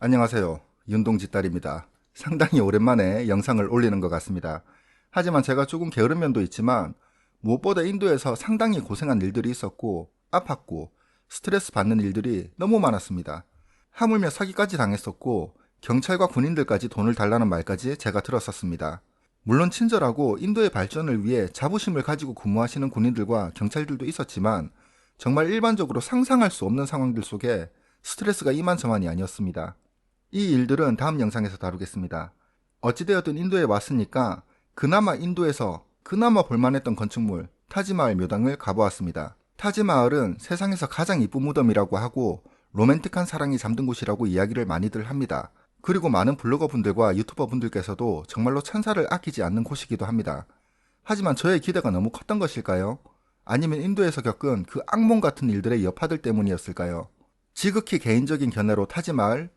안녕하세요. 윤동지딸입니다. 상당히 오랜만에 영상을 올리는 것 같습니다. 하지만 제가 조금 게으른 면도 있지만 무엇보다 인도에서 상당히 고생한 일들이 있었고 아팠고 스트레스 받는 일들이 너무 많았습니다. 하물며 사기까지 당했었고 경찰과 군인들까지 돈을 달라는 말까지 제가 들었었습니다. 물론 친절하고 인도의 발전을 위해 자부심을 가지고 근무하시는 군인들과 경찰들도 있었지만 정말 일반적으로 상상할 수 없는 상황들 속에 스트레스가 이만저만이 아니었습니다. 이 일들은 다음 영상에서 다루겠습니다. 어찌되었든 인도에 왔으니까 그나마 인도에서 그나마 볼만했던 건축물 타지마을 묘당을 가보았습니다. 타지마을은 세상에서 가장 이쁜 무덤이라고 하고 로맨틱한 사랑이 잠든 곳이라고 이야기를 많이들 합니다. 그리고 많은 블로거 분들과 유튜버 분들께서도 정말로 천사를 아끼지 않는 곳이기도 합니다. 하지만 저의 기대가 너무 컸던 것일까요? 아니면 인도에서 겪은 그 악몽 같은 일들의 여파들 때문이었을까요? 지극히 개인적인 견해로 타지마을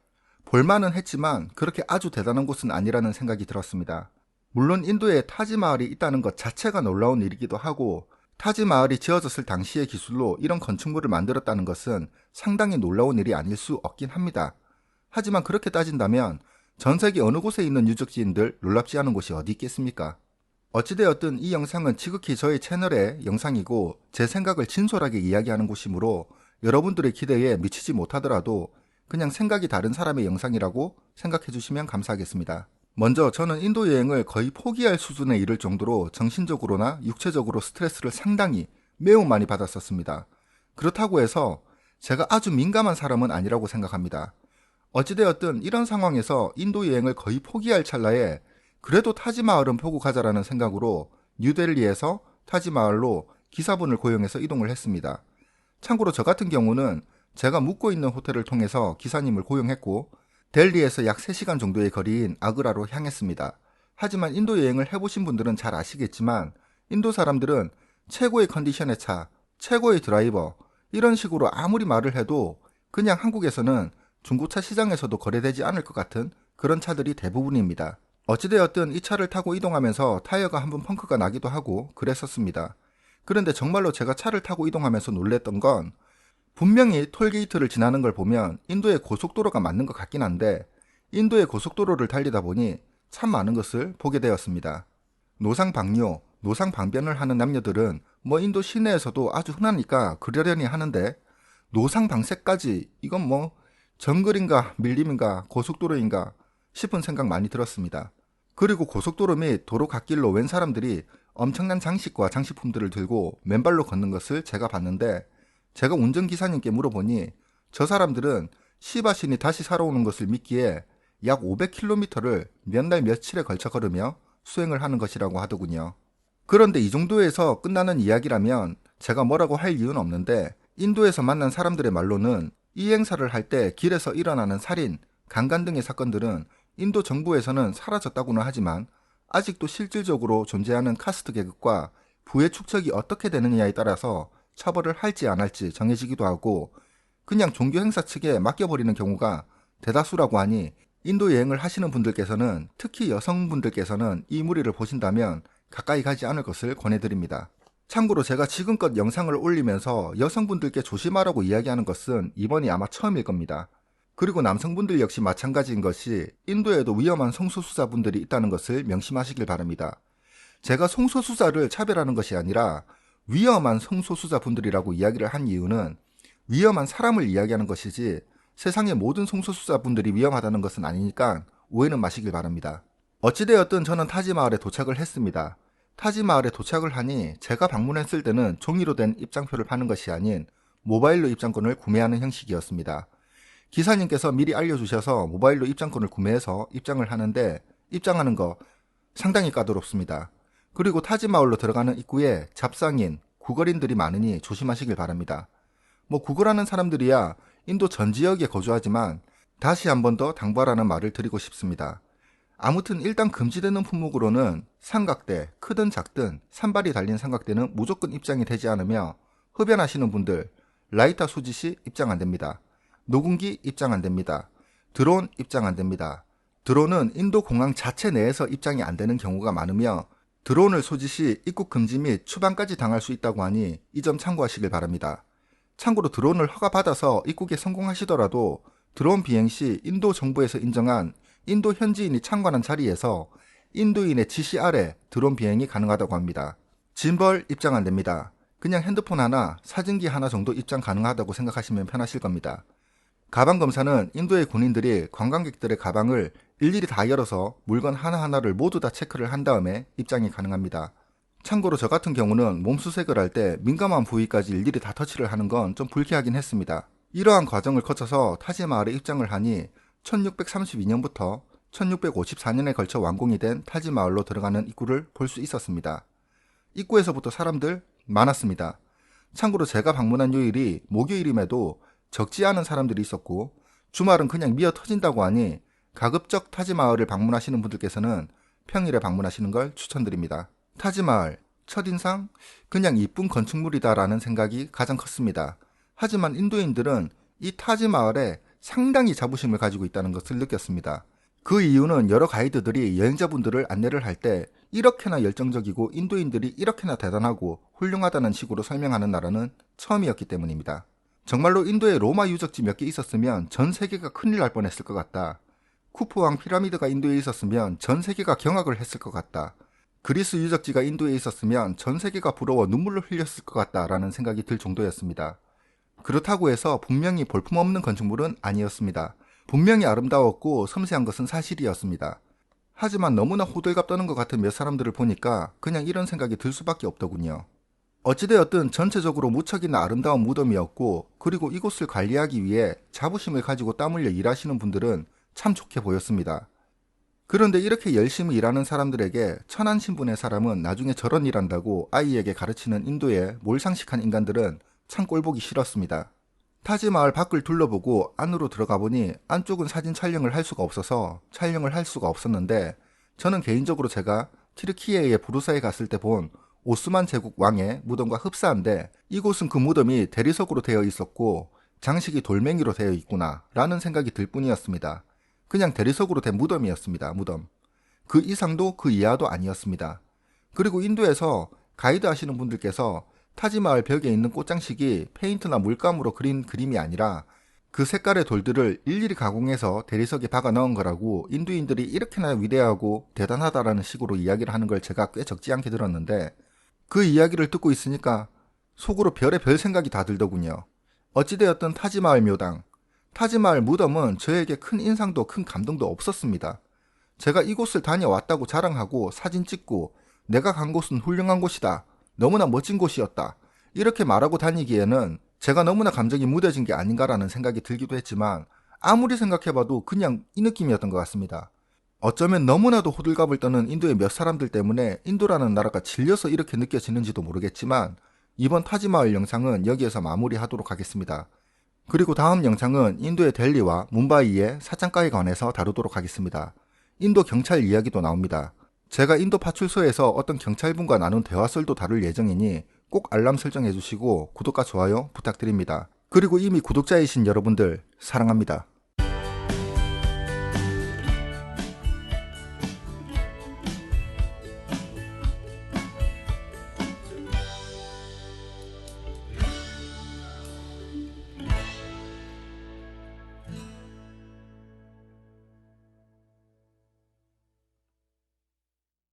볼만은 했지만 그렇게 아주 대단한 곳은 아니라는 생각이 들었습니다. 물론 인도에 타지마을이 있다는 것 자체가 놀라운 일이기도 하고 타지마을이 지어졌을 당시의 기술로 이런 건축물을 만들었다는 것은 상당히 놀라운 일이 아닐 수 없긴 합니다. 하지만 그렇게 따진다면 전 세계 어느 곳에 있는 유적지인들 놀랍지 않은 곳이 어디 있겠습니까? 어찌되었든 이 영상은 지극히 저의 채널의 영상이고 제 생각을 진솔하게 이야기하는 곳이므로 여러분들의 기대에 미치지 못하더라도 그냥 생각이 다른 사람의 영상이라고 생각해 주시면 감사하겠습니다. 먼저 저는 인도 여행을 거의 포기할 수준에 이를 정도로 정신적으로나 육체적으로 스트레스를 상당히 매우 많이 받았었습니다. 그렇다고 해서 제가 아주 민감한 사람은 아니라고 생각합니다. 어찌되었든 이런 상황에서 인도 여행을 거의 포기할 찰나에 그래도 타지마을은 보고 가자라는 생각으로 뉴델리에서 타지마을로 기사분을 고용해서 이동을 했습니다. 참고로 저 같은 경우는 제가 묵고 있는 호텔을 통해서 기사님을 고용했고 델리에서 약 3시간 정도의 거리인 아그라로 향했습니다. 하지만 인도 여행을 해보신 분들은 잘 아시겠지만 인도 사람들은 최고의 컨디션의 차, 최고의 드라이버 이런 식으로 아무리 말을 해도 그냥 한국에서는 중고차 시장에서도 거래되지 않을 것 같은 그런 차들이 대부분입니다. 어찌되었든 이 차를 타고 이동하면서 타이어가 한번 펑크가 나기도 하고 그랬었습니다. 그런데 정말로 제가 차를 타고 이동하면서 놀랬던 건 분명히 톨게이트를 지나는 걸 보면 인도의 고속도로가 맞는 것 같긴 한데 인도의 고속도로를 달리다 보니 참 많은 것을 보게 되었습니다. 노상방뇨, 노상방변을 하는 남녀들은 뭐 인도 시내에서도 아주 흔하니까 그러려니 하는데 노상방세까지 이건 뭐 정글인가 밀림인가 고속도로인가 싶은 생각 많이 들었습니다. 그리고 고속도로 및 도로 갓길로 웬 사람들이 엄청난 장식과 장식품들을 들고 맨발로 걷는 것을 제가 봤는데 제가 운전기사님께 물어보니 저 사람들은 시바신이 다시 살아오는 것을 믿기에 약 500km를 몇 날 며칠에 걸쳐 걸으며 수행을 하는 것이라고 하더군요. 그런데 이 정도에서 끝나는 이야기라면 제가 뭐라고 할 이유는 없는데 인도에서 만난 사람들의 말로는 이 행사를 할 때 길에서 일어나는 살인, 강간 등의 사건들은 인도 정부에서는 사라졌다고는 하지만 아직도 실질적으로 존재하는 카스트 계급과 부의 축적이 어떻게 되느냐에 따라서 처벌을 할지 안 할지 정해지기도 하고 그냥 종교 행사 측에 맡겨버리는 경우가 대다수라고 하니 인도 여행을 하시는 분들께서는 특히 여성분들께서는 이 무리를 보신다면 가까이 가지 않을 것을 권해드립니다. 참고로 제가 지금껏 영상을 올리면서 여성분들께 조심하라고 이야기하는 것은 이번이 아마 처음일 겁니다. 그리고 남성분들 역시 마찬가지인 것이 인도에도 위험한 성소수자분들이 있다는 것을 명심하시길 바랍니다. 제가 성소수자를 차별하는 것이 아니라 위험한 성소수자분들이라고 이야기를 한 이유는 위험한 사람을 이야기하는 것이지 세상의 모든 성소수자분들이 위험하다는 것은 아니니까 오해는 마시길 바랍니다. 어찌되었든 저는 타지마을에 도착을 했습니다. 타지마을에 도착을 하니 제가 방문했을 때는 종이로 된 입장표를 파는 것이 아닌 모바일로 입장권을 구매하는 형식이었습니다. 기사님께서 미리 알려주셔서 모바일로 입장권을 구매해서 입장을 하는데 입장하는 거 상당히 까다롭습니다. 그리고 타지마을로 들어가는 입구에 잡상인, 구걸인들이 많으니 조심하시길 바랍니다. 뭐 구걸하는 사람들이야 인도 전 지역에 거주하지만 다시 한 번 더 당부하라는 말을 드리고 싶습니다. 아무튼 일단 금지되는 품목으로는 삼각대, 크든 작든 산발이 달린 삼각대는 무조건 입장이 되지 않으며 흡연하시는 분들, 라이터 소지 시 입장 안됩니다. 녹음기 입장 안됩니다. 드론 입장 안됩니다. 드론은 인도 공항 자체 내에서 입장이 안되는 경우가 많으며 드론을 소지 시 입국 금지 및 추방까지 당할 수 있다고 하니 이 점 참고하시길 바랍니다. 참고로 드론을 허가받아서 입국에 성공하시더라도 드론 비행 시 인도 정부에서 인정한 인도 현지인이 참관한 자리에서 인도인의 지시 아래 드론 비행이 가능하다고 합니다. 짐벌 입장 안 됩니다. 그냥 핸드폰 하나, 사진기 하나 정도 입장 가능하다고 생각하시면 편하실 겁니다. 가방 검사는 인도의 군인들이 관광객들의 가방을 일일이 다 열어서 물건 하나하나를 모두 다 체크를 한 다음에 입장이 가능합니다. 참고로 저 같은 경우는 몸 수색을 할 때 민감한 부위까지 일일이 다 터치를 하는 건 좀 불쾌하긴 했습니다. 이러한 과정을 거쳐서 타지마할에 입장을 하니 1632년부터 1654년에 걸쳐 완공이 된 타지마할로 들어가는 입구를 볼 수 있었습니다. 입구에서부터 사람들 많았습니다. 참고로 제가 방문한 요일이 목요일임에도 적지 않은 사람들이 있었고 주말은 그냥 미어 터진다고 하니 가급적 타지마할을 방문하시는 분들께서는 평일에 방문하시는 걸 추천드립니다. 타지마할, 첫인상 그냥 이쁜 건축물이다 라는 생각이 가장 컸습니다. 하지만 인도인들은 이 타지마할에 상당히 자부심을 가지고 있다는 것을 느꼈습니다. 그 이유는 여러 가이드들이 여행자분들을 안내를 할 때 이렇게나 열정적이고 인도인들이 이렇게나 대단하고 훌륭하다는 식으로 설명하는 나라는 처음이었기 때문입니다. 정말로 인도에 로마 유적지 몇 개 있었으면 전 세계가 큰일 날 뻔했을 것 같다. 쿠프왕 피라미드가 인도에 있었으면 전 세계가 경악을 했을 것 같다. 그리스 유적지가 인도에 있었으면 전 세계가 부러워 눈물을 흘렸을 것 같다라는 생각이 들 정도였습니다. 그렇다고 해서 분명히 볼품없는 건축물은 아니었습니다. 분명히 아름다웠고 섬세한 것은 사실이었습니다. 하지만 너무나 호들갑 떠는 것 같은 몇 사람들을 보니까 그냥 이런 생각이 들 수밖에 없더군요. 어찌되었든 전체적으로 무척이나 아름다운 무덤이었고 그리고 이곳을 관리하기 위해 자부심을 가지고 땀 흘려 일하시는 분들은 참 좋게 보였습니다. 그런데 이렇게 열심히 일하는 사람들에게 천한 신분의 사람은 나중에 저런 일한다고 아이에게 가르치는 인도의 몰상식한 인간들은 참 꼴보기 싫었습니다. 타지마할 밖을 둘러보고 안으로 들어가 보니 안쪽은 사진 촬영을 할 수가 없어서 촬영을 할 수가 없었는데 저는 개인적으로 제가 티르키예의 부르사에 갔을 때 본 오스만 제국 왕의 무덤과 흡사한데 이곳은 그 무덤이 대리석으로 되어 있었고 장식이 돌멩이로 되어 있구나 라는 생각이 들 뿐이었습니다. 그냥 대리석으로 된 무덤이었습니다. 무덤. 그 이상도 그 이하도 아니었습니다. 그리고 인도에서 가이드 하시는 분들께서 타지마할 벽에 있는 꽃장식이 페인트나 물감으로 그린 그림이 아니라 그 색깔의 돌들을 일일이 가공해서 대리석에 박아 넣은 거라고 인도인들이 이렇게나 위대하고 대단하다라는 식으로 이야기를 하는 걸 제가 꽤 적지 않게 들었는데 그 이야기를 듣고 있으니까 속으로 별의 별 생각이 다 들더군요. 어찌되었든 타지마할 묘당, 타지마할 무덤은 저에게 큰 인상도 큰 감동도 없었습니다. 제가 이곳을 다녀왔다고 자랑하고 사진 찍고 내가 간 곳은 훌륭한 곳이다. 너무나 멋진 곳이었다. 이렇게 말하고 다니기에는 제가 너무나 감정이 무뎌진 게 아닌가라는 생각이 들기도 했지만 아무리 생각해봐도 그냥 이 느낌이었던 것 같습니다. 어쩌면 너무나도 호들갑을 떠는 인도의 몇 사람들 때문에 인도라는 나라가 질려서 이렇게 느껴지는지도 모르겠지만 이번 타지마할 영상은 여기에서 마무리하도록 하겠습니다. 그리고 다음 영상은 인도의 델리와 뭄바이의 사창가에 관해서 다루도록 하겠습니다. 인도 경찰 이야기도 나옵니다. 제가 인도 파출소에서 어떤 경찰분과 나눈 대화설도 다룰 예정이니 꼭 알람 설정해주시고 구독과 좋아요 부탁드립니다. 그리고 이미 구독자이신 여러분들 사랑합니다.